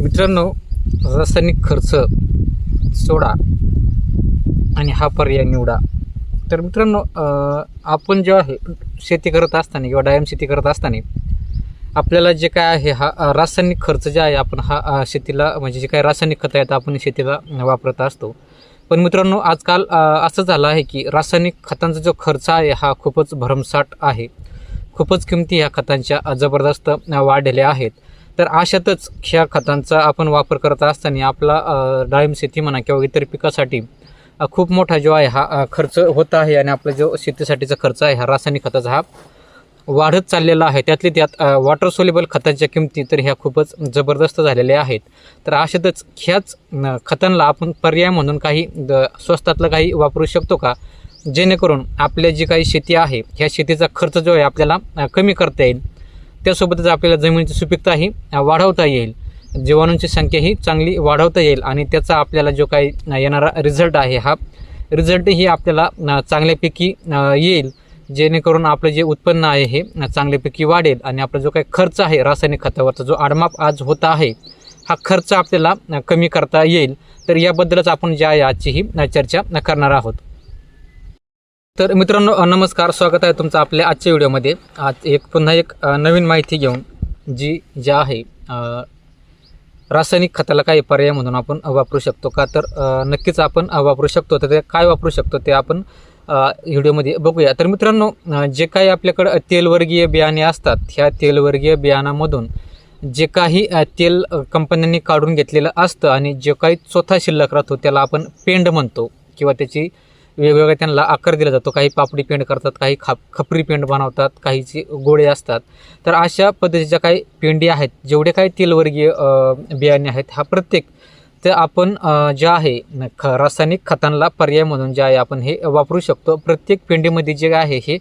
मित्रांनो, रासायनिक खर्च सोडा आणि हा पर्याय निवडा. तर मित्रांनो, आपण जेव्हा आहे शेती करत असताना किंवा डाळिंब शेती करत असताना आपल्याला जे काय आहे हा रासायनिक खर्च जे आहे आपण हा शेतीला म्हणजे जे काही रासायनिक खतं आहेत आपण शेतीला वापरत असतो. पण मित्रांनो, आजकाल असं झालं आहे की रासायनिक खतांचा जो खर्च आहे हा खूपच भरमसाठ आहे. खूपच किमती ह्या खतांच्या जबरदस्त वाढलेल्या आहेत. तर अशातच ह्या खतांचा आपण वापर करत असताना आपला डाळिंब शेती म्हणा किंवा इतर पिकासाठी खूप मोठा जो आहे हा खर्च होत आहे आणि आपला जो शेतीसाठीचा खर्च आहे हा रासायनिक खताचा हा वाढत चाललेला आहे. त्यातली त्यात वॉटर सोल्युबल खतांच्या किमती तर ह्या खूपच जबरदस्त झालेल्या आहेत. तर अशातच ह्याच खतांना आपण पर्याय म्हणून काही स्वस्तातलं काही वापरू शकतो का, जेणेकरून आपल्या जी काही शेती आहे ह्या शेतीचा खर्च जो आहे आपल्याला कमी करता येईल, त्यासोबतच आपल्याला जमिनीची सुपीकताही वाढवता येईल, जीवाणूंची संख्याही चांगली वाढवता येईल आणि त्याचा आपल्याला जो काही येणारा रिझल्ट आहे हा रिझल्टही आपल्याला चांगल्यापैकी येईल, जेणेकरून आपलं जे उत्पन्न आहे हे चांगल्यापैकी वाढेल आणि आपला जो काही खर्च आहे रासायनिक खतावरचा जो आडमाप आज होत आहे हा खर्च आपल्याला कमी करता येईल. तर याबद्दलच आपण ज्या आजची ही चर्चा करणार आहोत. तर मित्रांनो, नमस्कार, स्वागत आहे तुमचं आपल्या आजच्या व्हिडिओमध्ये. आज पुन्हा एक नवीन माहिती घेऊन ज्या आहे रासायनिक खताला काही पर्याय म्हणून आपण वापरू शकतो का, तर नक्कीच आपण वापरू शकतो. तर ते काय वापरू शकतो ते आपण व्हिडिओमध्ये बघूया. तर मित्रांनो, जे काही आपल्याकडं तेलवर्गीय बियाणे असतात ह्या तेलवर्गीय बियाणामधून जे काही तेल कंपन्यांनी काढून घेतलेलं असतं आणि जे काही चोथा शिल्लक राहतो त्याला आपण पेंड म्हणतो किंवा त्याची वेगवेगळ्या त्यांना आकार दिला जातो. काही पापडी पेंड करतात, काही खपरी पेंड बनवतात, काहीचे गोळे असतात. तर अशा पद्धतीच्या काही पेंडी आहेत. जेवढे काही तेलवर्गीय बियाणे आहेत हा प्रत्येक तर आपण ज्या आहे रासायनिक खतांना पर्याय म्हणून जे आहे आपण हे वापरू शकतो. प्रत्येक पेंडीमध्ये जे आहे हे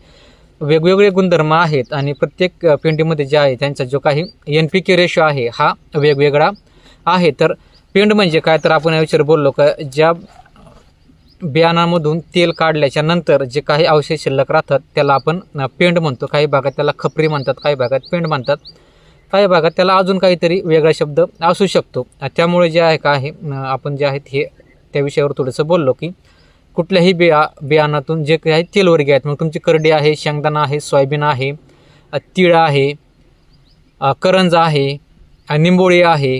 वेगवेगळे गुणधर्म आहेत आणि प्रत्येक पेंडीमध्ये जे आहे त्यांचा जो काही NPK रेशो आहे हा वेगवेगळा आहे. तर पेंड म्हणजे काय, तर आपण याविषयी बोललो का ज्या बियाणामधून तेल काढल्याच्या नंतर जे काही अवशेष शिल्लक राहतात त्याला आपण पेंड म्हणतो. काही भागात त्याला खपरी म्हणतात, काही भागात पेंड म्हणतात, काही भागात त्याला अजून काहीतरी वेगळा शब्द असू शकतो. त्यामुळे जे आहे का आहे आपण जे आहेत हे त्या विषयावर थोडंसं बोललो की कुठल्याही बियाणातून जे काही तेलवर्गीय आहेत, मग तुमची करडी आहे, शेंगदाणा आहे, सोयाबीन आहे, तीळ आहे, करंजा आहे, निंबोळी आहे,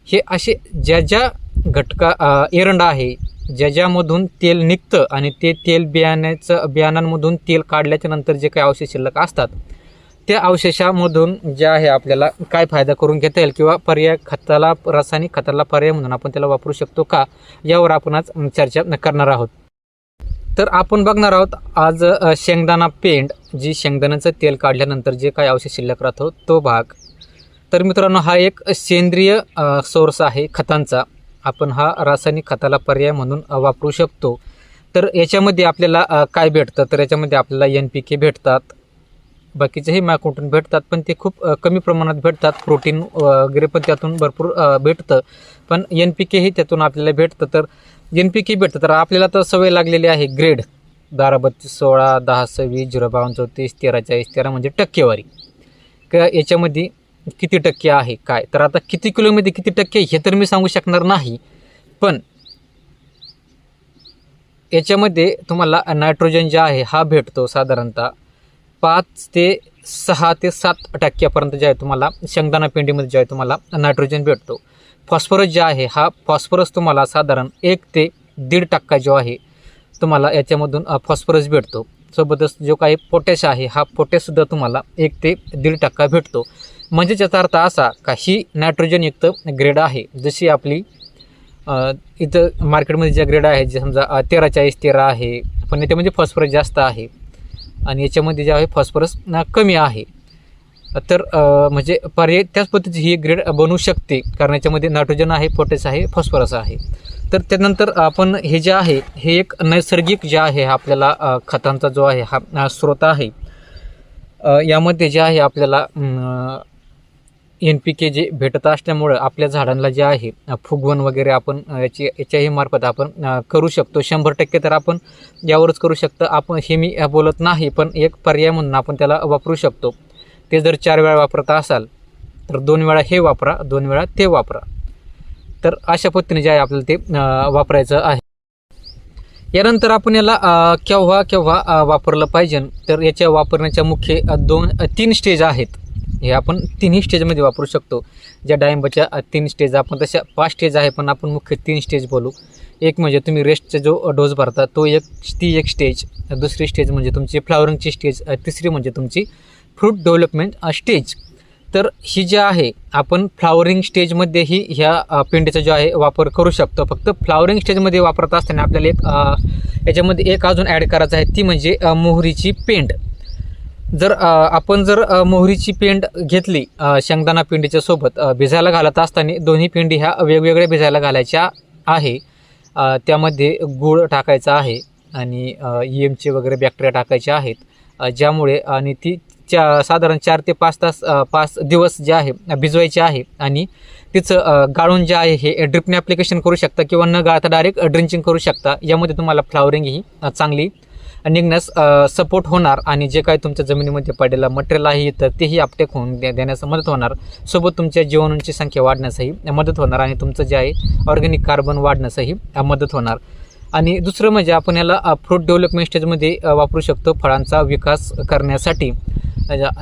हे असे ज्या एरंड आहे ज्यामधून तेल निघतं आणि ते तेल बियाणांमधून तेल काढल्याच्या नंतर जे काही अवशेष शिल्लक असतात त्या अवशेषामधून जे आहे आपल्याला काय फायदा करून घेता येईल किंवा पर्याय खताला रासायनिक खताला पर्याय म्हणून आपण त्याला वापरू शकतो का, यावर आपण आज चर्चा करणार आहोत. तर आपण बघणार आहोत आज शेंगदाणा पेंड, जी शेंगदाण्याचं तेल काढल्यानंतर जे काही अवशेष शिल्लक राहतो तो भाग. तर मित्रांनो, हा एक सेंद्रिय सोर्स आहे खतांचा. आपण हा रासायनिक खताला पर्याय म्हणून वापरू शकतो. तर याच्यामध्ये आपल्याला काय भेटतं, तर याच्यामध्ये आपल्याला NPK भेटतात, बाकीचेही मायक्रोन्यूट्रन भेटतात, पण ते खूप कमी प्रमाणात भेटतात. प्रोटीन वगैरे पण त्यातून भरपूर भेटतं, पण NPK ही त्यातून आपल्याला भेटतं. तर NPK भेटतं. तर आपल्याला तर सवय लागलेली आहे ग्रेड 12-32-16, 10-26, 0-52-34, 13-40-13 म्हणजे टक्केवारी. याच्यामध्ये किती टक्के आहे काय, तर आता किती किलोमध्ये किती टक्के हे तर मी सांगू शकणार नाही, पण याच्यामध्ये तुम्हाला नायट्रोजन जे आहे हा भेटतो साधारणतः 5 ते 6 ते 7 टक्क्यापर्यंत जे आहे तुम्हाला शेंगदाणा पेंडीमध्ये जे आहे तुम्हाला नायट्रोजन भेटतो. फॉस्फरस जे आहे हा फॉस्फरस तुम्हाला साधारण 1 ते 1.5% जो आहे तुम्हाला याच्यामधून फॉस्फरस भेटतो. सोबतच जो काही पोटॅश आहे हा पोटॅशसुद्धा तुम्हाला 1 ते 1.5% भेटतो. म्हणजे याचा अर्थ असा का ही नायट्रोजनयुक्त ग्रेड आहे. जशी आपली इथं मार्केटमध्ये ज्या ग्रेड आहे जे समजा 13-40-13 आहे, पण याच्यामध्ये फॉस्फरस जास्त आहे आणि याच्यामध्ये जे आहे फॉस्फरस कमी आहे. तर म्हणजे पर्याय त्याच पद्धतीची ही ग्रेड बनवू शकते, कारण याच्यामध्ये नायट्रोजन आहे, पोटॅश आहे, फॉस्फरस आहे. तर त्यानंतर आपण हे जे आहे हे एक नैसर्गिक जे आहे आपल्याला खतांचा जो आहे हा स्रोत आहे. यामध्ये जे आहे आपल्याला NPK जे भेटत असल्यामुळं आपल्या झाडांना जे आहे फुगवण वगैरे आपण याच्याही मार्फत आपण करू शकतो. 100% तर आपण यावरच करू शकतो. आपण हे मी बोलत नाही, पण एक पर्याय म्हणून आपण त्याला वापरू शकतो. ते जर 4 वेळा वापरत असाल तर 2 वेळा हे वापरा, 2 वेळा ते वापरा. तर अशा पद्धतीने जे आहे आपल्याला ते वापरायचं आहे. यानंतर आपण याला केव्हा वापरलं पाहिजे, तर याच्या वापरण्याच्या मुख्य 3 स्टेज आहेत. हे आपण तिन्ही स्टेजमध्ये वापरू शकतो. ज्या डाळिंबाच्या 3 स्टेज, आपण तशा 5 स्टेज आहे, पण आपण मुख्य 3 स्टेज बोलू. एक म्हणजे तुम्ही रेस्टचा जो डोस भरता तो ती एक स्टेज. दुसरी स्टेज म्हणजे तुमची फ्लावरिंगची स्टेज. तिसरी म्हणजे तुमची फ्रूट डेव्हलपमेंट स्टेज. तर ही जी आहे आपण फ्लावरिंग स्टेजमध्येही ह्या पेंडीचा जो आहे वापर करू शकतो. फक्त फ्लावरिंग स्टेजमध्ये वापरत असताना आपल्याला याच्यामध्ये एक अजून ॲड करायचं आहे, ती म्हणजे मोहरीची पेंड. आपण जर मोहरीची पेंड घेतली शेंगदाणा पेंडीच्या सोबत भिजायला घालत असताना, दोन्ही पेंडी ह्या वेगवेगळ्या भिजायला घालायच्या आहे. त्यामध्ये गूळ टाकायचा आहे आणि EMचे वगैरे बॅक्टेरिया टाकायचे आहेत, ज्यामुळे आणि ती साधारण 4 ते 5 दिवस जे आहे भिजवायचे आहे. आणि तिचं गाळून जे आहे हे ड्रिपने ॲप्लिकेशन करू शकता किंवा न गाळता डायरेक्ट ड्रिंचिंग करू शकता. यामध्ये तुम्हाला फ्लावरिंग ही चांगली निघण्यास सपोर्ट होणार आणि जे काही तुमच्या जमिनीमध्ये पडलेलं मटेरियल आहे तर तेही अपटेक होऊन देण्यास मदत होणार. सोबत तुमच्या जीवाणूंची संख्या वाढण्यासही मदत होणार आणि तुमचं जे आहे ऑर्गॅनिक कार्बन वाढण्यासही मदत होणार. आणि दुसरं म्हणजे आपण याला फ्रूट डेव्हलपमेंट स्टेजमध्ये वापरू शकतो फळांचा विकास करण्यासाठी.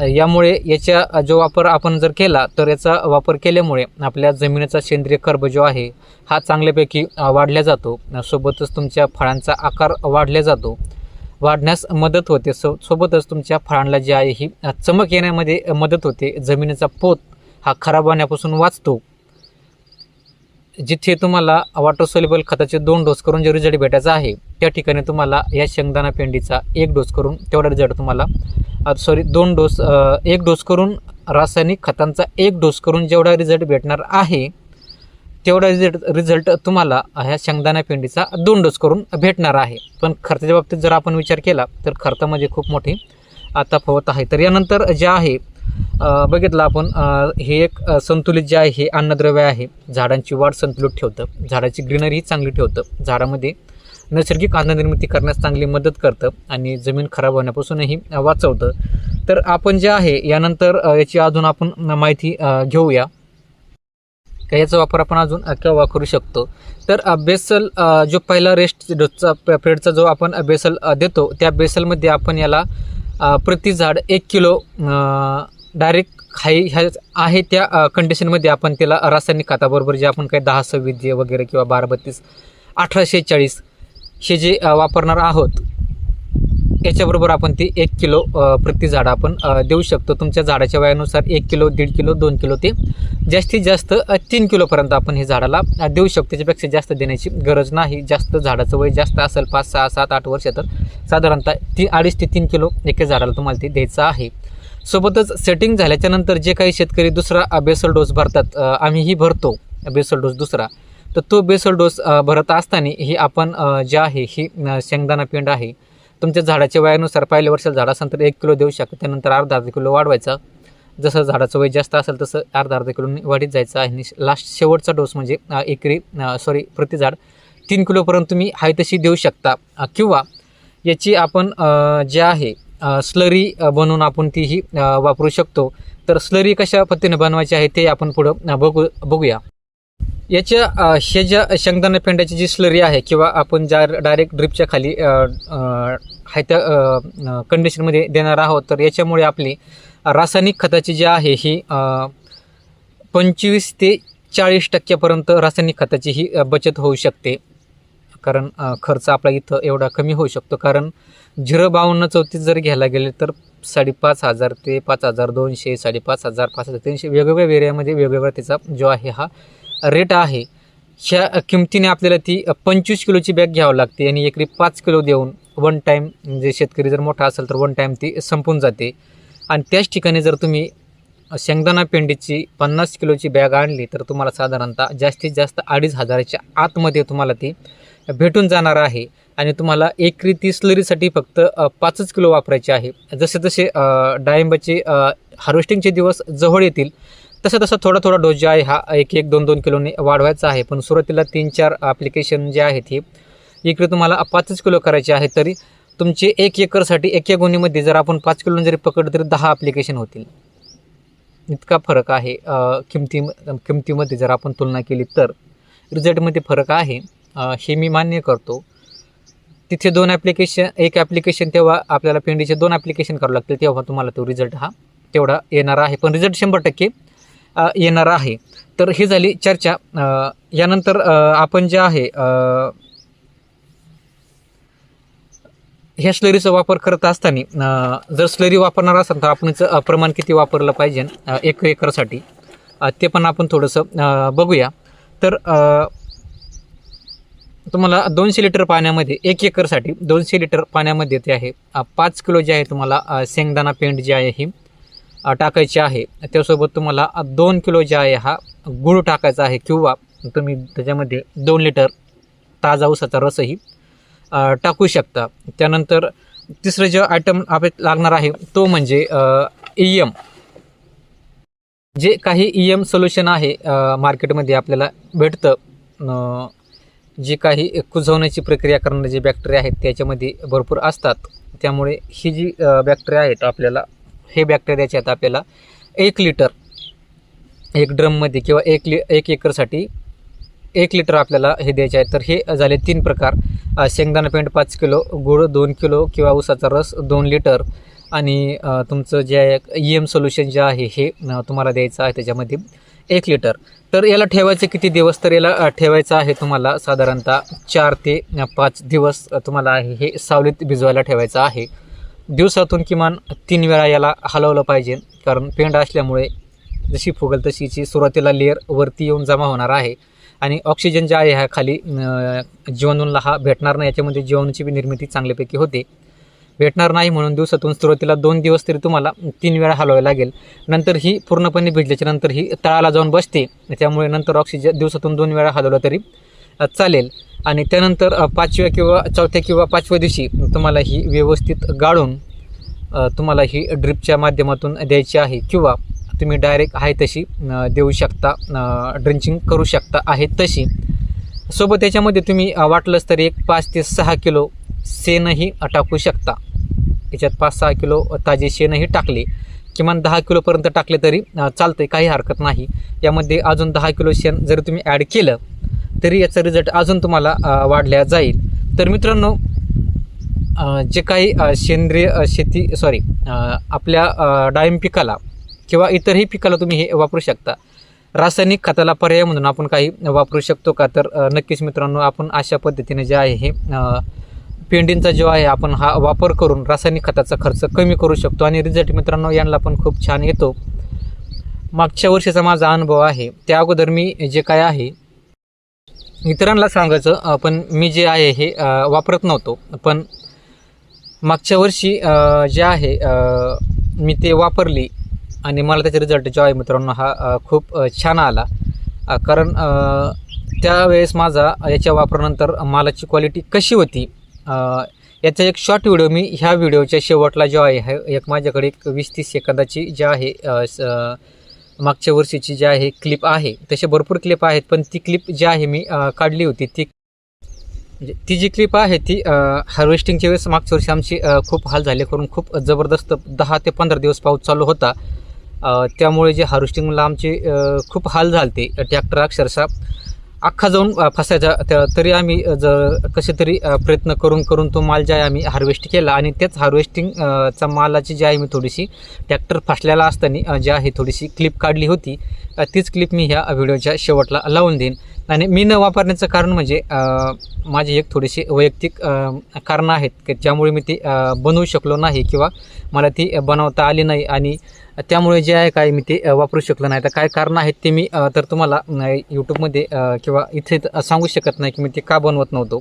यामुळे याचा जो वापर आपण जर केला तर याचा वापर केल्यामुळे आपल्या जमिनीचा सेंद्रिय कर्ब जो आहे हा चांगल्यापैकी वाढला जातो. सोबतच तुमच्या फळांचा आकार वाढण्यास मदत होते. सोबतच तुमच्या फळांना जे आहे ही चमक येण्यामध्ये मदत होते. जमिनीचा पोत हा खराब होण्यापासून वाचतो. जिथे तुम्हाला वॉटर सोल्युबल खताचे 2 डोस करून जे रिझल्ट भेटायचा आहे, त्या ठिकाणी तुम्हाला या शेंगदाणा पेंडीचा 1 डोस करून तेवढा रिझल्ट तुम्हाला 1 डोस करून रासायनिक खतांचा 1 डोस करून जेवढा रिझल्ट भेटणार आहे तेवढा रिझल्ट तुम्हाला ह्या शेंगदाणा पेंडीचा 2 डोस करून भेटणार आहे. पण खर्चाच्या बाबतीत जर आपण विचार केला तर खर्चामध्ये खूप मोठी तफावत आहे. तर यानंतर जे आहे बघितलं आपण, हे एक संतुलित जे आहे हे अन्नद्रव्य आहे. झाडांची वाढ संतुलित ठेवतं, झाडाची ग्रीनरी चांगली ठेवतं, झाडामध्ये नैसर्गिक अन्ननिर्मिती करण्यास चांगली मदत करतं आणि जमीन खराब होण्यापासूनही वाचवतं. तर आपण जे आहे यानंतर याची अजून आपण माहिती घेऊया. याचा वापर आपण अजून केव्हा करू शकतो. तर बेसल जो पहिला रेस्ट डोसचा पिरियडचा जो आपण बेसल देतो, त्या बेसलमध्ये आपण याला प्रति झाड 1 किलो डायरेक्ट ह्या आहे त्या कंडिशनमध्ये आपण त्याला रासायनिक खताबरोबर जे आपण काही 10-26 वगैरे किंवा 12-32 1840 हे जे वापरणार आहोत याच्याबरोबर आपण ती 1 किलो प्रति झाड आपण देऊ शकतो. तुमच्या झाडाच्या वयानुसार 1 किलो, 1.5 किलो, 2 किलो ते जास्तीत जास्त 3 किलोपर्यंत आपण हे झाडाला देऊ शकतो. त्याच्यापेक्षा जास्त देण्याची गरज नाही. जास्त झाडाचं वय जास्त असेल 5, 6, 7, 8 वर्ष तर साधारणतः 2.5 ते 3 किलो एका झाडाला तुम्हाला ते द्यायचं आहे. सोबतच सेटिंग झाल्याच्या नंतर जे काही शेतकरी दुसरा बेसल डोस भरतात, आम्हीही भरतो बेसल डोस दुसरा, तर तो बेसल डोस भरत असताना ही आपण जे आहे ही शेंगदाणा पेंड आहे तुमच्या झाडाच्या वयानुसार पहिल्या वर्षाला झाड असेल तर 1 किलो देऊ शकतो. त्यानंतर अर्धा किलो वाढवायचा. जसं झाडाचं वय जास्त असेल तसं अर्धा किलो वाढीत जायचं आहे. आणि शेवटचा डोस म्हणजे प्रति झाड 3 किलोपर्यंत तुम्ही आहे तशी देऊ शकता. किंवा याची आपण जे आहे स्लरी बनवून आपण तीही वापरू शकतो. तर स्लरी कशा पद्धतीने बनवायची आहे ते आपण पुढं बघूया. हे ज्या शेंगदाणा पेंड्याची जी स्लरी आहे किंवा आपण ज्या डायरेक्ट ड्रिपच्या खाली आहे त्या कंडिशनमध्ये देणार आहोत, तर याच्यामुळे आपली रासायनिक खताची जी आहे ही 25 ते 40% रासायनिक खताची ही बचत होऊ शकते. कारण खर्च आपला इथं एवढा कमी होऊ शकतो. कारण 05234 जर घ्यायला गेले तर 5,500 ते 5,200, 5,500, 5,300 वेगवेगळ्या एरियामध्ये वेगवेगळा त्याचा जो आहे हा रेट आहे. ह्या किमतीने आपल्याला ती 25 किलोची बॅग घ्यावं लागते आणि एकरी 5 किलो देऊन वन टाईम, म्हणजे शेतकरी जर मोठा असेल तर वन टाईम ती संपून जाते. आणि त्याच ठिकाणी जर तुम्ही शेंगदाणा पेंडीची 50 किलोची बॅग आणली तर तुम्हाला साधारणतः जास्तीत जास्त 2,500च्या आतमध्ये तुम्हाला ती भेटून जाणार आहे. आणि तुम्हाला एकरी ती स्लरीसाठी फक्त 5 किलो वापरायचे आहे. जसे जसे डाळिंबाचे हार्वेस्टिंगचे दिवस जवळ येतील तसं थोडा डोस जे आहे हा 1-1, 2-2 किलोने वाढवायचा आहे. पण सुरुवातीला 3-4 ॲप्लिकेशन जे आहेत हे इकडे तुम्हाला 5 किलो करायचे आहे. तरी तुमचे 1 एकरसाठी एका गोणीमध्ये जर आपण 5 किलो जरी पकडलं तरी 10 ॲप्लिकेशन होतील. इतका फरक आहे किमतीमध्ये जर आपण तुलना केली तर. रिझल्टमध्ये फरक आहे, हे मी मान्य करतो. तिथे एक ॲप्लिकेशन तेव्हा आपल्याला पेंडीचे 2 ॲप्लिकेशन करावं लागतील, तेव्हा तुम्हाला तो रिझल्ट हा तेवढा येणार आहे. पण रिझल्ट 100% येणार आहे. तर ही झाली चर्चा. यानंतर आपण जे आहे ह्या स्लरीचा वापर करत असताना जर स्लरी वापरणार असाल तर आपण प्रमाण किती वापरलं पाहिजे 1 एकरसाठी, ते पण आपण थोडंसं बघूया. तर तुम्हाला 200 लिटर पाण्यामध्ये 1 एकरसाठी 200 लिटर पाण्यामध्ये ते आहे 5 किलो जे आहे तुम्हाला शेंगदाणा पेंड जे आहे ही टाकायची आहे. त्यासोबत तुम्हाला 2 किलो जे आहे हा गूळ टाकायचा आहे, किंवा तुम्ही त्याच्यामध्ये 2 लिटर ताजा ऊसाचा रसही टाकू शकता. त्यानंतर तिसरं जे आयटम आपल्याला लागणार आहे तो म्हणजे EM. जे काही EM सोल्युशन आहे मार्केटमध्ये आपल्याला भेटतं, जी काही कुजवण्याची प्रक्रिया करणारे जे बॅक्टेरिया आहेत त्याच्यामध्ये भरपूर असतात. त्यामुळे ही जी बॅक्टेरिया आहेत आपल्याला हे बॅक्टेरियाचे आहेत आपल्याला 1 लिटर 1 ड्रममध्ये किंवा 1 एकरसाठी 1 लिटर आपल्याला हे द्यायचे आहे. तर हे झाले 3 प्रकार: शेंगदाणा पेंड 5 किलो, गूळ 2 किलो किंवा ऊसाचा रस 2 लिटर, आणि तुमचं जे आहे EM सोल्युशन जे आहे हे तुम्हाला द्यायचं आहे त्याच्यामध्ये 1 लिटर. तर याला ठेवायचं किती दिवस? तर याला ठेवायचं आहे तुम्हाला साधारणतः 4 ते 5 दिवस तुम्हाला आहे हे सावलीत भिजवायला ठेवायचं आहे. दिवसातून किमान 3 वेळा याला हलवलं पाहिजे, कारण पेंड असल्यामुळे जशी फुगल तशीची सुरुवातीला लेअर वरती येऊन जमा होणार आहे, आणि ऑक्सिजन जे आहे हा खाली जीवाणूंना हा भेटणार नाही. याच्यामध्ये जीवाणूची बी निर्मिती चांगल्यापैकी होते, भेटणार नाही. म्हणून दिवसातून सुरुवातीला 2 दिवस तरी तुम्हाला 3 वेळा हलवावे लागेल. नंतर ही पूर्णपणे भिजल्याच्या नंतर ही तळाला जाऊन बसते, त्यामुळे नंतर ऑक्सिजन दिवसातून 2 वेळा हलवलं तरी चालेल. आणि त्यानंतर 4थ्या किंवा 5व्या दिवशी तुम्हाला ही व्यवस्थित गाळून तुम्हाला ही ड्रिपच्या माध्यमातून द्यायची आहे, किंवा तुम्ही डायरेक्ट आहे तशी देऊ शकता, ड्रिंचिंग करू शकता आहे तशी. सोबत याच्यामध्ये तुम्ही वाटलंच तरी 5 ते 6 किलो शेणही टाकू शकता. याच्यात 5-6 किलो ताजे शेणही टाकले, किमान 10 किलोपर्यंत टाकले तरी चालतं, काही हरकत नाही. यामध्ये अजून 10 किलो शेण जर तुम्ही ॲड केलं तरी याचा रिझल्ट अजून तुम्हाला वाढल्या जाईल. तर मित्रांनो, जे काही सेंद्रिय शेती आपल्या डाळिंब पिकाला किंवा इतरही पिकाला तुम्ही हे वापरू शकता. रासायनिक खताला पर्याय म्हणून आपण काही वापरू शकतो का? तर नक्कीच मित्रांनो, आपण अशा पद्धतीने जे आहे हे पेंडींचा जो आहे आपण हा वापर करून रासायनिक खताचा खर्च कमी करू शकतो, आणि रिझल्ट मित्रांनो यांना पण खूप छान येतो. मागच्या वर्षीचा माझा अनुभव आहे. त्या अगोदर मी जे काय आहे इतरांना सांगायचं, पण मी जे आहे हे वापरत नव्हतो. पण मागच्या वर्षी जे आहे मी ते वापरली, आणि मला त्याचा रिझल्ट जो आहे मित्रांनो हा खूप छान आला. कारण त्यावेळेस माझा याच्या वापरानंतर मालाची क्वालिटी कशी होती याचा एक शॉर्ट व्हिडिओ मी ह्या व्हिडिओच्या शेवटला जो आहे एक माझ्याकडे एक 20-30 सेकंदाची जे आहे मागच्या वर्षीची जी आहे क्लिप आहे. तसे भरपूर क्लिप आहेत, पण ती क्लिप जी आहे मी काढली होती ती जी क्लिप आहे ती हार्वेस्टिंगच्या वेळेस मागच्या वर्षी आमची खूप हाल झाले, करून खूप जबरदस्त 10 ते 15 दिवस पाऊस चालू होता. त्यामुळे जे हार्वेस्टिंगला आमचे खूप हाल झाले. ट्रॅक्टर अक्षरशः अख्खा जाऊन फसायचा. तरी आम्ही कसे तरी प्रयत्न करून तो माल जे आहे आम्ही हार्वेस्ट केला, आणि त्याच हार्वेस्टिंगचा मालाची जी आहे मी थोडीशी ट्रॅक्टर फसलेला असताना जी आहे थोडीशी क्लिप काढली होती. तीच क्लिप मी ह्या व्हिडिओच्या शेवटला लावून देईन. आणि मी न वापरण्याचं कारण म्हणजे माझी एक थोडीशी वैयक्तिक कारणं आहेत की ज्यामुळे मी ती बनवू शकलो नाही, किंवा मला ती बनवता आली नाही, आणि त्यामुळे जे आहे काय मी ते वापरू शकलो नाही. तर काय कारणं आहेत ते मी तर तुम्हाला यूट्यूबमध्ये किंवा इथे सांगू शकत नाही की मी ते का बनवत नव्हतो.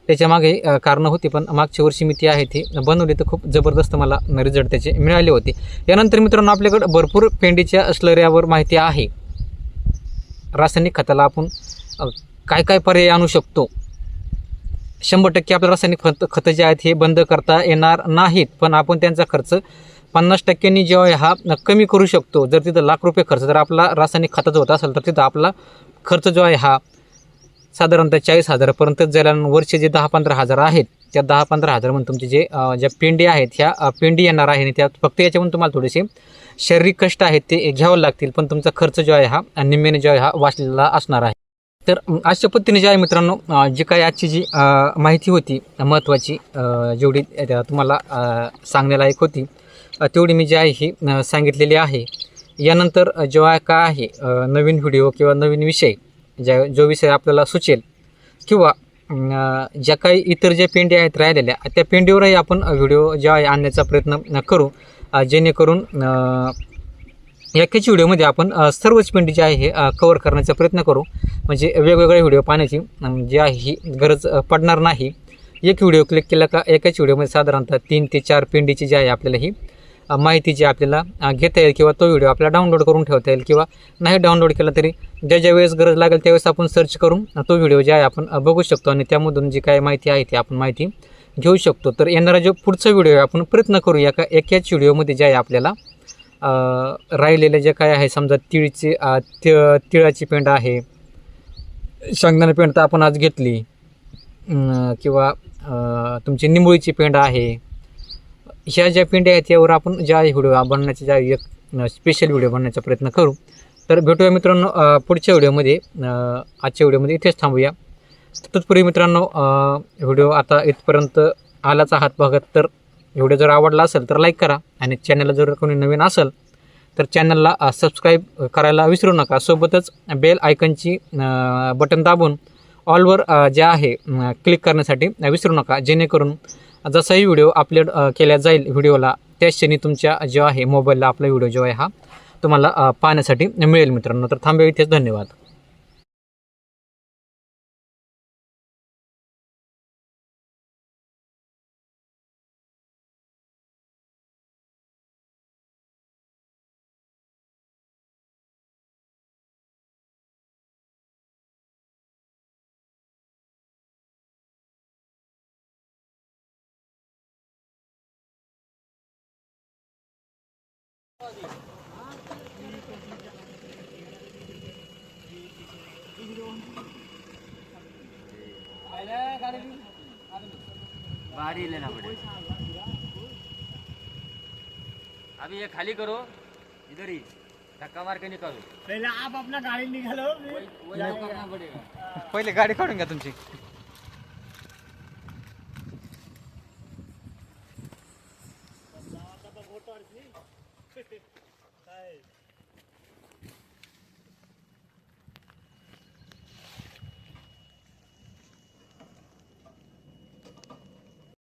त्याच्यामागे कारणं होती, पण मागच्या वर्षी मी ती आहे ती बनवली, तर खूप जबरदस्त मला रिझल्ट त्याचे मिळाले होते. यानंतर मित्रांनो, आपल्याकडं भरपूर पेंडीच्या स्लऱ्यावर माहिती आहे. रासायनिक खताला आपण काय काय पर्याय आणू शकतो. 100% आपल्या रासायनिक खतं जे आहेत हे बंद करता येणार नाहीत, पण आपण त्यांचा खर्च 50% जो आहे हा कमी करू शकतो. जर तिथं लाख रुपये खर्च जर आपला रासायनिक खताचा होत असेल, तर तिथं आपला खर्च जो आहे हा साधारणतः 40,000पर्यंत जायला. वर्षे जे 10-15 हजार आहेत, त्या 10-15 हजारमध्ये तुमचे जे ज्या पेंडी आहेत ह्या पेंडी येणार आहे, आणि त्या फक्त याच्यामध्ये तुम्हाला थोडेसे शारीरिक कष्ट आहेत ते घ्यावं लागतील, पण तुमचा खर्च जो आहे हा निम्म्याने जो आहे हा वाचलेला असणार आहे. तर अशा पद्धतीने जे आहे मित्रांनो, जी काही आजची जी माहिती होती महत्त्वाची, जेवढी तुम्हाला सांगण्यालायक होती, तेवढी मी जी आहे ही सांगितलेली आहे. यानंतर जेव्हा काय आहे नवीन व्हिडिओ किंवा नवीन विषय, जो विषय आपल्याला सुचेल किंवा ज्या काही इतर ज्या पेंडी आहेत राहिलेल्या, त्या पेंडीवरही आपण व्हिडिओ जे आहे आणण्याचा प्रयत्न करू, जेणेकरून एकाच व्हिडिओमध्ये आपण सर्वच पेंडी जे आहे हे कव्हर करण्याचा प्रयत्न करू. म्हणजे वेगवेगळे व्हिडिओ पाहण्याची जी आहे ही गरज पडणार नाही. एक व्हिडिओ क्लिक केला का एकाच व्हिडिओमध्ये साधारणतः 3 ते 4 पेंडीची जी आहे आपल्याला ही माहिती जी आपल्याला घेता येईल, किंवा तो व्हिडिओ आपल्याला डाउनलोड करून ठेवता येईल, किंवा नाही डाउनलोड केला तरी ज्या वेळेस गरज लागेल त्यावेळेस आपण सर्च करून तो व्हिडिओ जे आहे आपण बघू शकतो, आणि त्यामधून जी काय माहिती आहे ती आपण माहिती घेऊ शकतो. तर येणारा जो पुढचा व्हिडिओ आहे आपण प्रयत्न करूया का एकाच व्हिडिओमध्ये जे आहे आपल्याला राहिलेले जे काय आहे, समजा तिळाची पेंड आहे, शेंगदाणा पेंड तर आपण आज घेतली, किंवा तुमची निंबोळीची पेंड आहे, ह्या ज्या पेंड्या आहेत यावर आपण ज्या व्हिडिओ बनवण्याचा ज्या एक स्पेशल व्हिडिओ बनवण्याचा प्रयत्न करू. तर भेटूया मित्रांनो पुढच्या व्हिडिओमध्ये. आजच्या व्हिडिओमध्ये इथेच थांबूया. तत्पूर्वी मित्रांनो, व्हिडिओ आता इथपर्यंत आलाच आहात बघत, तर व्हिडिओ जर आवडला असेल तर लाईक करा, आणि चॅनलला जर कोणी नवीन असेल तर चॅनलला सबस्क्राईब करायला विसरू नका. सोबतच बेल आयकनची बटन दाबून ऑलवर जे आहे क्लिक करण्यासाठी विसरू नका, जेणेकरून जसाही व्हिडिओ अपलोड केला जाईल व्हिडिओला, त्याच क्षणी तुमच्या जो आहे मोबाईलला आपला व्हिडिओ जो आहे हा तुम्हाला पाहण्यासाठी मिळेल मित्रांनो. तर थांबूया इथेच. धन्यवाद. बाहर लेना पड़ेगा। अभी ये खाली करो, इधर ही धक्का मार के निकालो। पहले आप अपना गाड़ी निकालो, वही करना पड़ेगा। पहिले गाडी काढून घ्या तुमची.